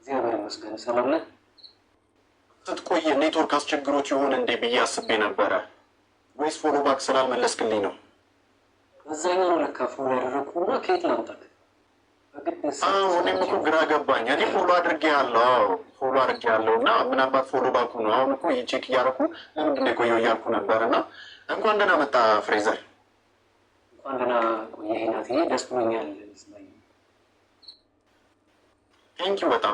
እግዚአብሔር ይመስገን ሰላም ነህ? ስትቆይ ኔትወርክ አስቸግሮት ይሆን እንዴ ብዬ አስቤ ነበረ። ወይስ ፎሎ ባክ ስላልመለስክልኝ ነው? በዛኛው ነው ለካ ፎሎ ያደረኩና ከየት ላምጣክ? እኔም እኮ ግራ ገባኝ። እኔ ፎሎ አድርጌ ያለው እና ምናልባት ፎሎ ባኩ ነው። አሁን እኮ ቼክ እያደረኩ ለምንድን ነው የቆየው እያልኩ ነበር። እና እንኳን ደህና መጣ ፍሬዘር። እንኳን ደህና ቆየህ ናትዬ፣ ደስ ብሎኛል። ቴንኪ በጣም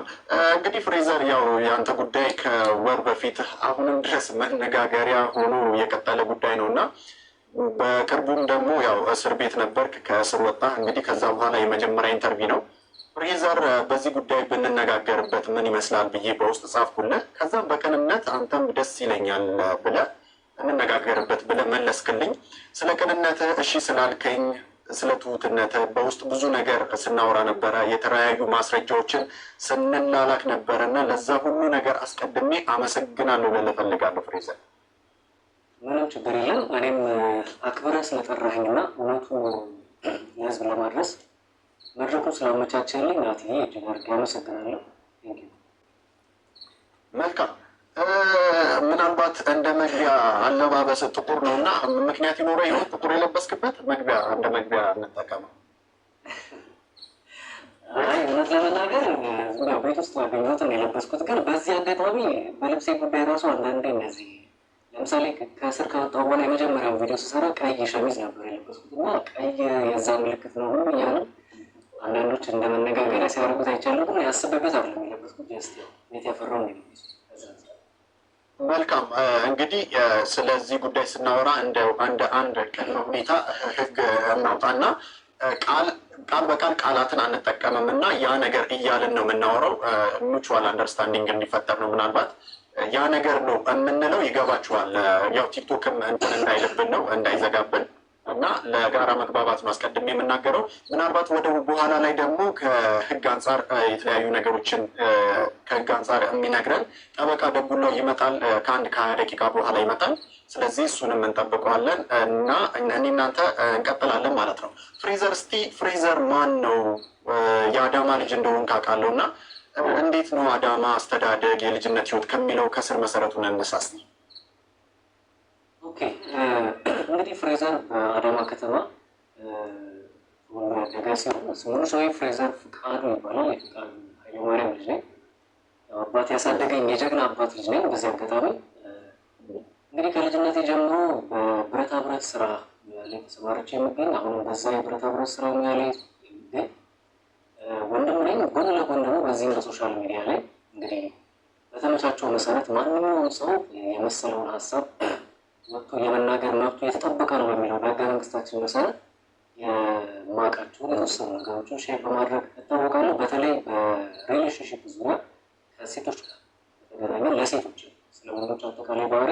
እንግዲህ ፍሬዘር፣ ያው የአንተ ጉዳይ ከወር በፊት አሁንም ድረስ መነጋገሪያ ሆኖ የቀጠለ ጉዳይ ነው እና በቅርቡም ደግሞ ያው እስር ቤት ነበርክ፣ ከእስር ወጣ። እንግዲህ ከዛ በኋላ የመጀመሪያ ኢንተርቪው ነው። ፍሬዘር፣ በዚህ ጉዳይ ብንነጋገርበት ምን ይመስላል ብዬ በውስጥ ጻፍኩልህ። ከዛም በቅንነት አንተም ደስ ይለኛል ብለህ እንነጋገርበት ብለህ መለስክልኝ። ስለ ቅንነትህ እሺ ስላልከኝ፣ ስለ ትሁትነትህ በውስጥ ብዙ ነገር ስናወራ ነበረ፣ የተለያዩ ማስረጃዎችን ስንላላክ ነበረ እና ለዛ ሁሉ ነገር አስቀድሜ አመሰግናለሁ ልልህ እፈልጋለሁ ፍሬዘር። ምንም ችግር የለም። እኔም አክብረህ ስለጠራኸኝና እውነቱ ለህዝብ ለማድረስ መድረኩን ስላመቻቸልኝ ናትዬ እጅግ አድርጌ አመሰግናለሁ። መልካም። ምናልባት እንደ መግቢያ አለባበስ ጥቁር ነው እና ምክንያት ይኖረ ይሆን ጥቁር የለበስክበት? መግቢያ እንደ መግቢያ እንጠቀመው። አይ እውነት ለመናገር ቤት ውስጥ ያገኘሁትን የለበስኩት፣ ግን በዚህ አጋጣሚ በልብሴ ጉዳይ ራሱ አንዳንዴ እንደዚህ ለምሳሌ ከእስር ከወጣሁ በኋላ የመጀመሪያው ቪዲዮ ስሰራ ቀይ ሸሚዝ ነበር የለበስኩት እና ቀይ የዛ ምልክት ነው ሁሉ እያሉ አንዳንዶች እንደ መነጋገሪያ ሲያደርጉት አይቻለሁ። ግን ያስበበት አይደለም የለበስኩት፣ ስ ቤት ያፈራው ነው የለበስኩት። መልካም። እንግዲህ ስለዚህ ጉዳይ ስናወራ እንደ አንድ ቅድመ ሁኔታ ህግ እናውጣና ቃል በቃል ቃላትን አንጠቀምም እና ያ ነገር እያልን ነው የምናወራው። ሙቹዋል አንደርስታንዲንግ እንዲፈጠር ነው። ምናልባት ያ ነገር ነው የምንለው ይገባችኋል። ያው ቲክቶክም እንትን እንዳይልብን ነው እንዳይዘጋብን እና ለጋራ መግባባት ነው አስቀድሜ የምናገረው። ምናልባት ወደ በኋላ ላይ ደግሞ ከህግ አንጻር የተለያዩ ነገሮችን ከህግ አንጻር የሚነግረን ጠበቃ ደጉሎ ይመጣል። ከ20 ደቂቃ በኋላ ይመጣል። ስለዚህ እሱንም እንጠብቀዋለን እና እኔ እናንተ እንቀጥላለን ማለት ነው። ፍሬዘር፣ እስቲ ፍሬዘር ማን ነው? የአዳማ ልጅ እንደሆን ካውቃለሁ እና እንዴት ነው አዳማ አስተዳደግ፣ የልጅነት ህይወት ከሚለው ከስር መሰረቱን እንሳስ። ኦኬ፣ እንግዲህ ፍሬዘር በአዳማ ከተማ ያደገ ሲሆን ሙሉ ሰው ፍሬዘር ፍቃዱ ይባላል። የፍቃዱ ኃይለማርያም ልጅ ነኝ። አባት ያሳደገኝ የጀግና አባት ልጅ ነኝ። በዚህ አጋጣሚ እንግዲህ ከልጅነት ጀምሮ በብረታ ብረት ስራ ላይ ተሰማርቼ የምገኝ አሁንም በዛ የብረታ ብረት ስራ ሙያ ላይ የሚገኝ ወንድም ነኝ። ጎን ለጎን ደግሞ በዚህም በሶሻል ሚዲያ ላይ እንግዲህ በተመቻቸው መሰረት ማንኛውም ሰው የመሰለውን ሀሳብ ወጥቶ የመናገር መብቱ የተጠበቀ ነው በሚለው በህገ መንግስታችን መሰረት የማውቃቸውን የተወሰኑ ነገሮችን ሼር በማድረግ እታወቃለሁ። በተለይ በሪሌሽንሽፕ ዙሪያ ከሴቶች ጋር በተገናኘ ለሴቶች ስለ ወንዶች አጠቃላይ ባህሪ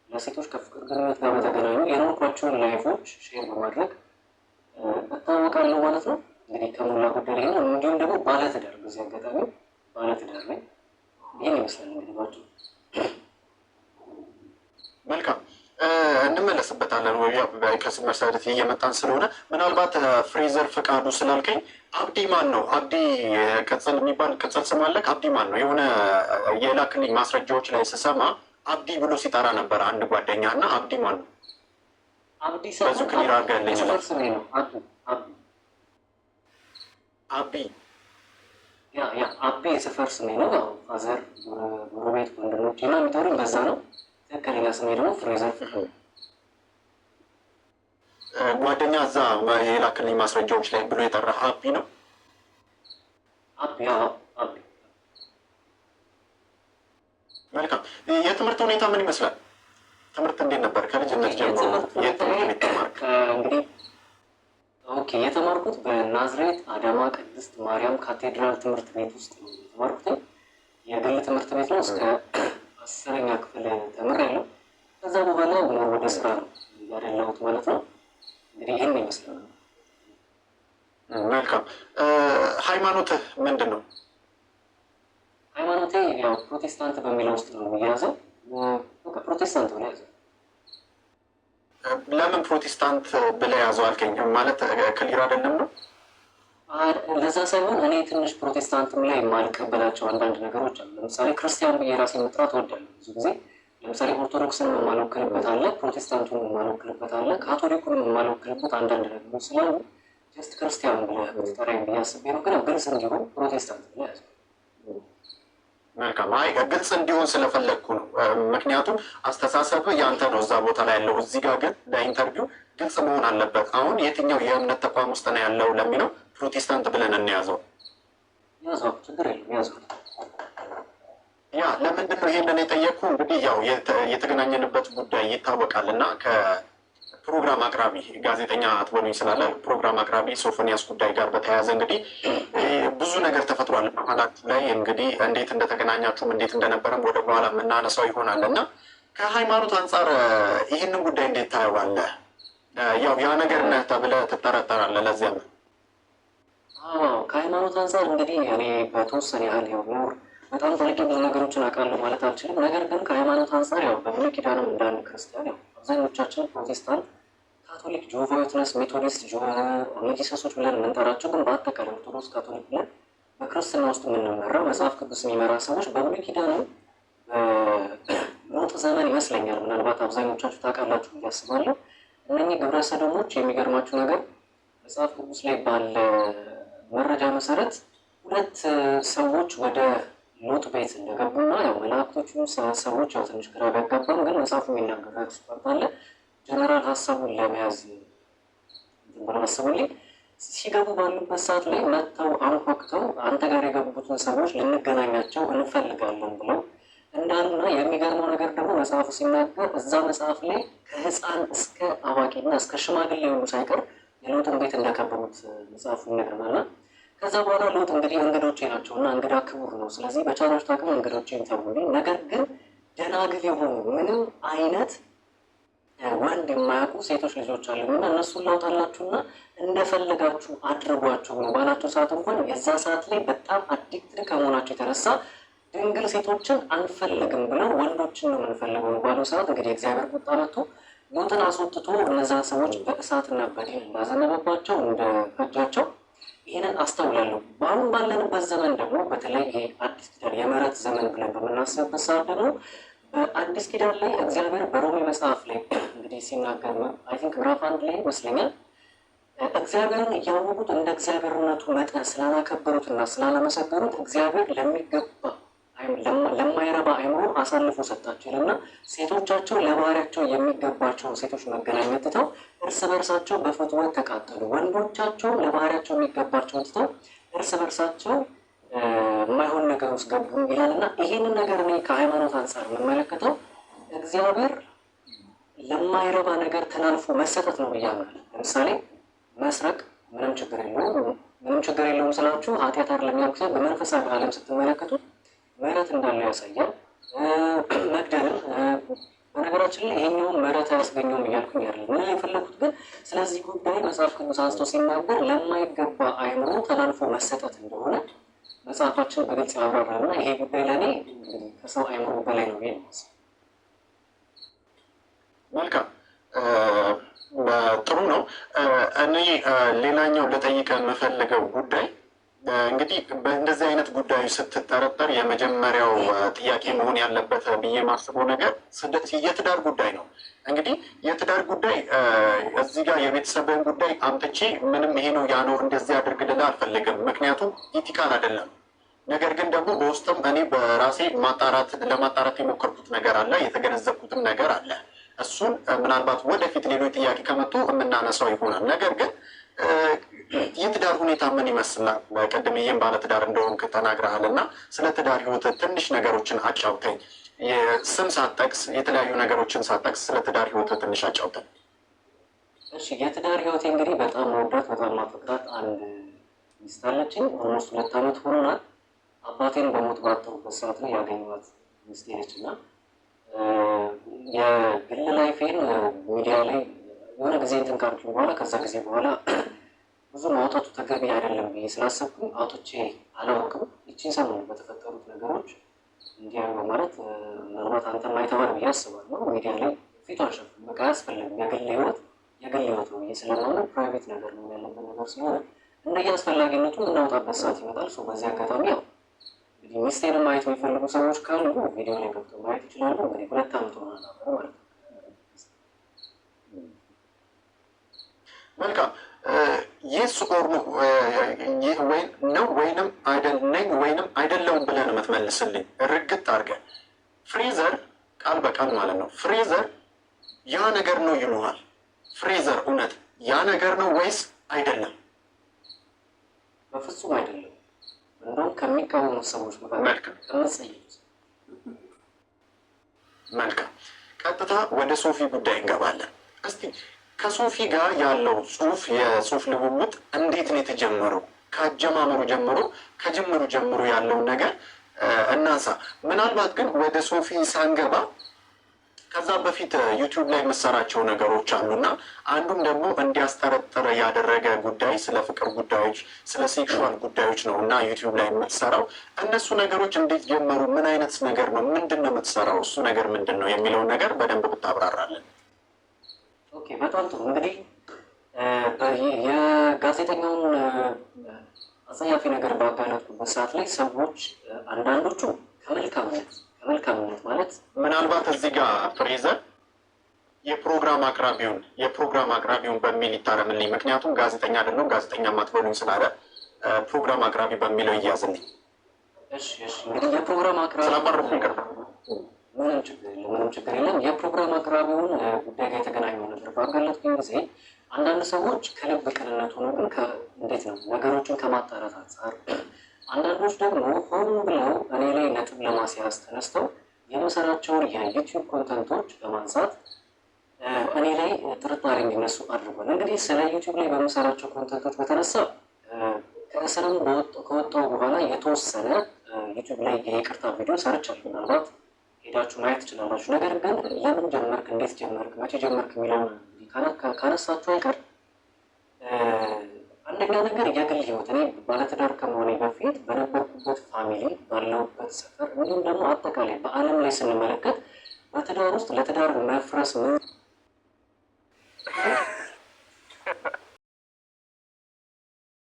ለሴቶች ከፍቅር ግንኙነት ጋር በተገናኙ የኖርኳቸውን ላይፎች ሼር በማድረግ እታወቃለሁ ማለት ነው። እንግዲህ ከሞላ ጎደል ይሄ ነው። እንዲሁም ደግሞ ባለትዳር፣ በዚህ አጋጣሚ ባለትዳር ላይ ይህን ይመስላል እንግዲህ ባጭሩ። መልካም፣ እንመለስበታለን ወይ ከስም መሰረት እየመጣን ስለሆነ ምናልባት ፍሬዘር ፍቃዱ ስላልከኝ አብዲ ማን ነው? አብዲ ቅጽል የሚባል ቅጽል ስም አለክ? አብዲ ማን ነው? የሆነ የላክልኝ ማስረጃዎች ላይ ስሰማ አብዲ ብሎ ሲጠራ ነበር አንድ ጓደኛ እና አብዲ ማን ነው? አብዲ በዙ ክሊር አድርገልኝ። ነው አቢ አቢ የሰፈር ስሜ ነው። ፋዘር ጎረቤት ወንድሞች ና የሚጠሩኝ በዛ ነው። ትክክለኛ ስሜ ደግሞ ፍሬዘር ፍቃዱ። ጓደኛ እዛ የላክልኝ ማስረጃዎች ላይ ብሎ የጠራ አቢ ነው። አቢ መልካም። የትምህርት ሁኔታ ምን ይመስላል? ትምህርት እንዴት ነበር? ከልጅነት ጀምሮ እንግዲህ ኦኬ፣ የተማርኩት በናዝሬት አዳማ ቅድስት ማርያም ካቴድራል ትምህርት ቤት ውስጥ ነው የተማርኩት። የግል ትምህርት ቤት ነው። እስከ 10ኛ ክፍል ተምሬያለሁ። ከዛ በኋላ ወደ ስራ ነው ያደላሁት ማለት ነው። እንግዲህ ይህን ይመስላል። መልካም። ሃይማኖትህ ምንድን ነው? ሃይማኖቴ ያው ፕሮቴስታንት በሚለው ውስጥ ነው የሚያዘው። ፕሮቴስታንት ብለህ ያዘው። ለምን ፕሮቴስታንት ብለህ ያዘው አልከኝ? ማለት ክሊር አይደለም ነው? ለዛ ሳይሆን እኔ ትንሽ ፕሮቴስታንትም ላይ የማልቀበላቸው አንዳንድ ነገሮች አሉ። ለምሳሌ ክርስቲያን ብዬ ራሴን መጥራት እወዳለሁ ብዙ ጊዜ። ለምሳሌ ኦርቶዶክስን የማልወክልበት አለ፣ ፕሮቴስታንቱን የማልወክልበት አለ፣ ካቶሊኩን የማልወክልበት አንዳንድ ነገሮች ስላሉ ጀስት ክርስቲያን ብለህ ብትጠራኝ ብዬ አስቤ ነው። ግን ግልጽ እንዲሆን ፕሮቴስታንት ብለህ ያዝ። መልካም። አይ ግልጽ እንዲሆን ስለፈለግኩ ነው። ምክንያቱም አስተሳሰብህ ያንተ ነው እዛ ቦታ ላይ ያለው። እዚህ ጋር ግን ለኢንተርቪው ግልጽ መሆን አለበት። አሁን የትኛው የእምነት ተቋም ውስጥ ነው ያለው ለሚለው ፕሮቴስታንት ብለን እንያዘው። ያዘው፣ ችግር የለም ያዘው። ያ ለምንድን ነው ይሄንን የጠየቅኩ? እንግዲህ ያው የተገናኘንበት ጉዳይ ይታወቃል እና ከፕሮግራም አቅራቢ ጋዜጠኛ አትበሉኝ ስላለ ፕሮግራም አቅራቢ ሶፎንያስ ጉዳይ ጋር በተያያዘ እንግዲህ ብዙ ነገር ተፈጥሯል በኋላት ላይ እንግዲህ እንዴት እንደተገናኛችሁም እንዴት እንደነበረም ወደ በኋላ የምናነሳው ይሆናል እና ከሃይማኖት አንጻር ይህንን ጉዳይ እንዴት ታየዋለህ? ያው ያ ነገር ነህ ተብለህ ትጠረጠራለህ። ለዚያ ነው ከሃይማኖት አንጻር እንግዲህ እኔ በተወሰነ ያህል ያው ኖር በጣም ጠልቄ ብዙ ነገሮችን አውቃለሁ ማለት አልችልም። ነገር ግን ከሃይማኖት አንጻር ያው በብሉይ ኪዳንም እንዳንድ ክርስቲያን ያው አብዛኞቻችን ፕሮቴስታንት፣ ካቶሊክ፣ ጆቫ ዊትነስ፣ ሜቶዲስት፣ ሜዲሰሶች ብለን የምንጠራቸው ግን በአጠቃላይ ኦርቶዶክስ፣ ካቶሊክ ብለን በክርስትና ውስጥ የምንመራ መጽሐፍ ቅዱስ የሚመራ ሰዎች በብሉይ ኪዳንም ሎጥ ዘመን ይመስለኛል ምናልባት አብዛኞቻችሁ ታውቃላችሁ ብዬ አስባለሁ። እነኚህ ግብረ ሰዶሞች የሚገርማችሁ ነገር መጽሐፍ ቅዱስ ላይ ባለ መረጃ መሰረት ሁለት ሰዎች ወደ ሎጥ ቤት እንደገቡና ያው መላእክቶቹ ሰዎች ያው ትንሽ ግራ ቢያጋባም ግን መጽሐፉ የሚናገረው ኤክስፐርት አለ ጀነራል ሀሳቡን ለመያዝ ብሎ አስቡልኝ። ሲገቡ ባሉበት ሰዓት ላይ መጥተው አንኳኩተው አንተ ጋር የገቡትን ሰዎች ልንገናኛቸው እንፈልጋለን ብለው እንዳሉና የሚገርመው ነገር ደግሞ መጽሐፉ ሲናገር እዛ መጽሐፍ ላይ ከህፃን እስከ አዋቂና እስከ ሽማግሌ የሆኑ ሳይቀር የሎጥን ቤት እንደከበቡት መጽሐፉ ይነግረናልና ከዛ በኋላ ሎጥ እንግዲህ እንግዶቼ ናቸው እና እንግዳ ክቡር ነው፣ ስለዚህ በቻላችሁት አቅም እንግዶቼን ተውልኝ፣ ነገር ግን ደናግል የሆኑ ምንም አይነት ወንድ የማያውቁ ሴቶች ልጆች አሉና እነሱን ላውጣላችሁና እንደፈለጋችሁ አድርጓቸው ብሎ ባላቸው ሰዓት እንኳን የዛ ሰዓት ላይ በጣም አዲክትድ ከመሆናቸው የተነሳ ድንግል ሴቶችን አንፈልግም ብለው ወንዶችን ነው የምንፈልገው ባለው ሰዓት እንግዲህ እግዚአብሔር ቁጣ መጥቶ ሎጥን አስወጥቶ እነዛን ሰዎች በእሳትና በዲን እንዳዘነበባቸው እንደፈጃቸው ይህንን አስተውላለሁ። በአሁን ባለንበት ዘመን ደግሞ በተለይ ይሄ አዲስ ኪዳን የምህረት ዘመን ብለን በምናስብበት ሰዓት ደግሞ በአዲስ ኪዳን ላይ እግዚአብሔር በሮሜ መጽሐፍ ላይ እንግዲህ ሲናገር አይ ቲንክ ምዕራፍ 1 ላይ ይመስለኛል እግዚአብሔርን እያወቁት እንደ እግዚአብሔርነቱ መጠን ስላላከበሩትና ስላላመሰገኑት እግዚአብሔር ለሚገባ ለማይረባ አይምሮ አሳልፎ ሰጣቸው ይልና ሴቶቻቸው ለባህሪያቸው የሚገባቸውን ሴቶች መገናኘት ትተው እርስ በርሳቸው በፍትወት ተቃጠሉ፣ ወንዶቻቸው ለባህሪያቸው የሚገባቸውን ትተው እርስ በርሳቸው የማይሆን ነገር ውስጥ ገቡ ይላልና ይህንን ነገር እኔ ከሃይማኖት አንጻር የምመለከተው እግዚአብሔር ለማይረባ ነገር ተላልፎ መሰጠት ነው ብዬ አምናለሁ። ለምሳሌ መስረቅ ምንም ችግር የለውም ስላችሁ ኃጢአት አይደለም ያልኩት። በመንፈሳዊ ዓለም ስትመለከቱት ምህረት እንዳለው ያሳያል። መግደልም በነገራችን ላይ ይሄኛውን ምህረት አያስገኘውም እያልኩኝ ያለ ምን የፈለጉት ግን ስለዚህ ጉዳይ መጽሐፍ ቅዱስ አንስቶ ሲናገር ለማይገባ አይምሮ ተላልፎ መሰጠት እንደሆነ መጽሐፋችን በግልጽ ያብራራልና ይሄ ጉዳይ ለእኔ ከሰው አይምሮ በላይ ነው ይሄ። መልካም ጥሩ ነው። እኔ ሌላኛው ልጠይቅ የምፈልገው ጉዳይ እንግዲህ በእንደዚህ አይነት ጉዳዮች ስትጠረጠር የመጀመሪያው ጥያቄ መሆን ያለበት ብዬ የማስበው ነገር የትዳር ጉዳይ ነው። እንግዲህ የትዳር ጉዳይ እዚህ ጋር የቤተሰብን ጉዳይ አምጥቼ ምንም ይሄ ነው ያ ነው እንደዚህ አድርግልህ አልፈልግም፣ ምክንያቱም ኢቲካል አይደለም። ነገር ግን ደግሞ በውስጥም እኔ በራሴ ለማጣራት የሞከርኩት ነገር አለ፣ የተገነዘብኩትም ነገር አለ። እሱን ምናልባት ወደፊት ሌሎች ጥያቄ ከመጡ የምናነሳው ይሆናል። ነገር ግን የትዳር ሁኔታ ምን ይመስላል? ቅድም ይህም ባለትዳር እንደሆንክ ተናግረሃል እና ስለ ትዳር ህይወት ትንሽ ነገሮችን አጫውተኝ። ስም ሳትጠቅስ የተለያዩ ነገሮችን ሳትጠቅስ ስለ ትዳር ህይወት ትንሽ አጫውተኝ። እሺ፣ የትዳር ህይወቴ እንግዲህ በጣም መውዳት በጣም ማፈቅራት አንድ ሚስት አለችኝ። ኦልሞስት 2 ዓመት ሆኖናል። አባቴን በሞት ባጠሩበት ሰዓት ላይ ያገኘኋት ሚስቴ ነች እና የግል ላይፌን ሚዲያ ላይ የሆነ ጊዜ እንትን ካልኩኝ በኋላ ከዛ ጊዜ በኋላ ብዙ ማውጣቱ ተገቢ አይደለም ብዬ ስላሰብኩኝ አውጥቼ አላወቅም። ይቺን ሰሞኑን በተፈጠሩት ነገሮች እንዲያ ማለት ምናልባት አንተ ማይተባል ብዬ አስባለሁ። ሚዲያ ላይ ፊቱ አልሸፍም፣ በቃ አያስፈልግም። የግል ህይወት ነው ብዬ ስለማምን ፕራይቬት ነገር ነው ያለበት ነገር ስለሆነ እንደየ አስፈላጊነቱ የምናወጣበት ሰዓት ይመጣል። ሰው በዚህ አጋጣሚ ያው እንግዲህ ሚስቴን ማየት የሚፈልጉ ሰዎች ካሉ ቪዲዮ ላይ ገብተው ማየት ይችላሉ። እንግዲህ 2 ዓመት ሆኗል ማለት ነው። መልካም ይህ ኦር ነው ይህ ወይ ነው ወይንም ነኝ ወይንም አይደለውም ብለን የምትመልስልኝ ርግጥ አድርገን ፍሬዘር ቃል በቃል ማለት ነው። ፍሬዘር ያ ነገር ነው ይሉሃል። ፍሬዘር እውነት ያ ነገር ነው ወይስ አይደለም? በፍጹም አይደለም። እንደውም ከሚቃወሙ ሰዎች መካከል ከመጸየፉት። መልካም ቀጥታ ወደ ሶፊ ጉዳይ እንገባለን። እስቲ ከሶፊ ጋር ያለው የጽሁፍ ልውውጥ እንዴት ነው የተጀመረው? ከአጀማመሩ ጀምሮ ከጅምሩ ጀምሮ ያለውን ነገር እናንሳ። ምናልባት ግን ወደ ሶፊ ሳንገባ ከዛ በፊት ዩቲዩብ ላይ የምሰራቸው ነገሮች አሉና አንዱም ደግሞ እንዲያስጠረጥር ያደረገ ጉዳይ ስለ ፍቅር ጉዳዮች፣ ስለ ሴክሹዋል ጉዳዮች ነው እና ዩቲዩብ ላይ የምትሰራው እነሱ ነገሮች እንዴት ጀመሩ? ምን አይነት ነገር ነው? ምንድን ነው የምትሰራው? እሱ ነገር ምንድን ነው የሚለውን ነገር በደንብ ብታብራራለን። ኦኬ፣ በጣም ጥሩ። እንግዲህ የጋዜጠኛውን አጸያፊ ነገር ባጋለጥኩበት ሰዓት ላይ ሰዎች አንዳንዶቹ ከመልካምነት ማለት ምናልባት እዚህ ጋር ፍሬዘር የፕሮግራም አቅራቢውን በሚል ይታረምልኝ። ምክንያቱም ጋዜጠኛ አይደለም ጋዜጠኛ ማትበሉኝ ስላለ ፕሮግራም አቅራቢ በሚለው ይያዝልኝ። እንግዲህ የፕሮግራም አቅራቢ ስላባረፉ ይቅርታ። ምንም ችግር የለም። የፕሮግራም አቅራቢውን ጉዳይ ጋር የተገናኘው ነበር ባጋለጥኩኝ ጊዜ አንዳንድ ሰዎች ከልብ ቅንነት ሆኖ ግን እንዴት ነው ነገሮችን ከማጣራት አንጻር፣ አንዳንዶች ደግሞ ሆን ብለው እኔ ላይ ነጥብ ለማስያዝ ተነስተው የምሰራቸውን የዩቲዩብ ኮንተንቶች በማንሳት እኔ ላይ ጥርጣሬ እንዲነሱ አድርጓል። እንግዲህ ስለ ዩቲዩብ ላይ በምሰራቸው ኮንተንቶች በተነሳ ከእስርም ከወጣሁ በኋላ የተወሰነ ዩቲዩብ ላይ የይቅርታ ቪዲዮ ሰርቻለሁ። ምናልባት ሄዳችሁ ማየት ትችላላችሁ። ነገር ግን ለምን ጀመርክ፣ እንዴት ጀመርክ፣ መቼ ጀመርክ የሚለውን ካነሳችሁ አይቀር አንደኛ ነገር የግል ህይወት እኔ ባለትዳር ከመሆኔ በፊት በነበርኩበት ፋሚሊ ባለሁበት ሰፈር እንዲሁም ደግሞ አጠቃላይ በዓለም ላይ ስንመለከት በትዳር ውስጥ ለትዳር መፍረስ